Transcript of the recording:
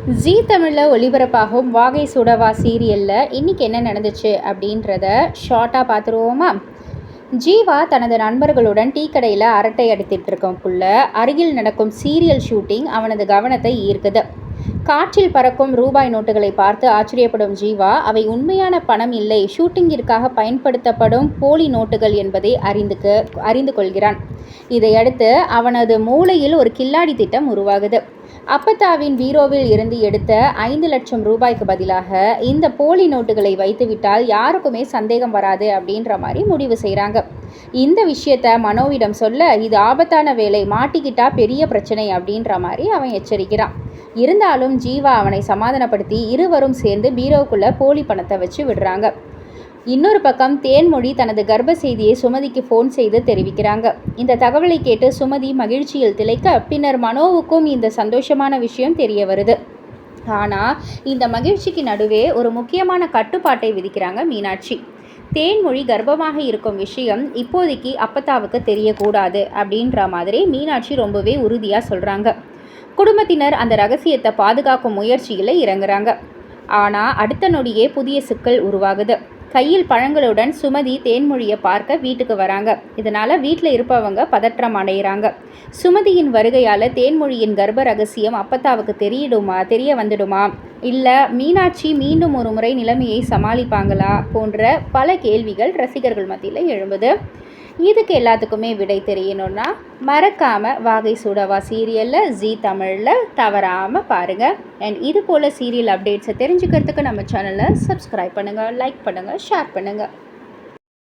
ஜீ தமிழில் ஒளிபரப்பாகும் வாகை சுடவா சீரியலில் இன்றைக்கி என்ன நடந்துச்சு அப்படின்றத ஷார்ட்டாக பார்த்துருவோமா? ஜீவா தனது நண்பர்களுடன் டீ கடையில் அரட்டை அடித்துட்டு இருக்கக்குள்ள அருகில் நடக்கும் சீரியல் ஷூட்டிங் அவனது கவனத்தை ஈர்க்குது. காற்றில் பறக்கும் ரூபாய் நோட்டுகளை பார்த்து ஆச்சரியப்படும் ஜீவா, அவை உண்மையான பணம் இல்லை, ஷூட்டிங்கிற்காக பயன்படுத்தப்படும் போலி நோட்டுகள் என்பதை அறிந்து கொள்கிறான். இதையடுத்து அவனது மூளையில் ஒரு கில்லாடி திட்டம் உருவாகுது. அப்பத்தாவின் பீரோவில் இருந்து எடுத்த 5 லட்சம் ரூபாய்க்கு பதிலாக இந்த போலி நோட்டுகளை வைத்துவிட்டால் யாருக்குமே சந்தேகம் வராது அப்படின்ற மாதிரி முடிவு செய்கிறாங்க. இந்த விஷயத்த மனோவிடம் சொல்ல, இது ஆபத்தான வேலை, மாட்டிக்கிட்டா பெரிய பிரச்சனை அப்படின்ற மாதிரி அவன் எச்சரிக்கிறான். இருந்தாலும் ஜீவா அவனை சமாதானப்படுத்தி இருவரும் சேர்ந்து பீரோவுக்குள்ளே போலி பணத்தை வச்சு விடுறாங்க. இன்னொரு பக்கம் தேன்மொழி தனது கர்ப்ப செய்தியை சுமதிக்கு ஃபோன் செய்து தெரிவிக்கிறாங்க. இந்த தகவலை கேட்டு சுமதி மகிழ்ச்சியில் திளைக்க, பின்னர் மனோவுக்கும் இந்த சந்தோஷமான விஷயம் தெரிய வருது. ஆனால் இந்த மகிழ்ச்சிக்கு நடுவே ஒரு முக்கியமான கட்டுப்பாட்டை விதிக்கிறாங்க மீனாட்சி. தேன்மொழி கர்ப்பமாக இருக்கும் விஷயம் இப்போதைக்கு அப்பத்தாவுக்கு தெரியக்கூடாது அப்படின்ற மாதிரி மீனாட்சி ரொம்பவே உறுதியாக சொல்கிறாங்க. குடும்பத்தினர் அந்த ரகசியத்தை பாதுகாக்கும் முயற்சியில் இறங்குறாங்க. ஆனால் அடுத்த நொடியே புதிய சிக்கல் உருவாகுது. கையில் பழங்களுடன் சுமதி தேன்மொழியை பார்க்க வீட்டுக்கு வராங்க. இதனால் வீட்டில் இருப்பவங்க பதற்றம் அடைகிறாங்க. சுமதியின் வருகையால் தேன்மொழியின் கர்ப்ப ரகசியம் அப்பத்தாவுக்கு தெரிய வந்துடுமா, இல்லை மீனாட்சி மீண்டும் ஒரு முறை நிலைமையை சமாளிப்பாங்களா போன்ற பல கேள்விகள் ரசிகர்கள் மத்தியில் எழும்புது. இதுக்கு எல்லாத்துக்குமே விடை தெரியணும்னா மறக்காமல் வாகை சுடவா சீரியலில் ஜீ தமிழில் தவறாமல் பாருங்கள். அண்ட் இது போல் சீரியல் அப்டேட்ஸை தெரிஞ்சுக்கிறதுக்கு நம்ம சேனலை சப்ஸ்கிரைப் பண்ணுங்கள், லைக் பண்ணுங்கள், ஷேர் பண்ணுங்கள்.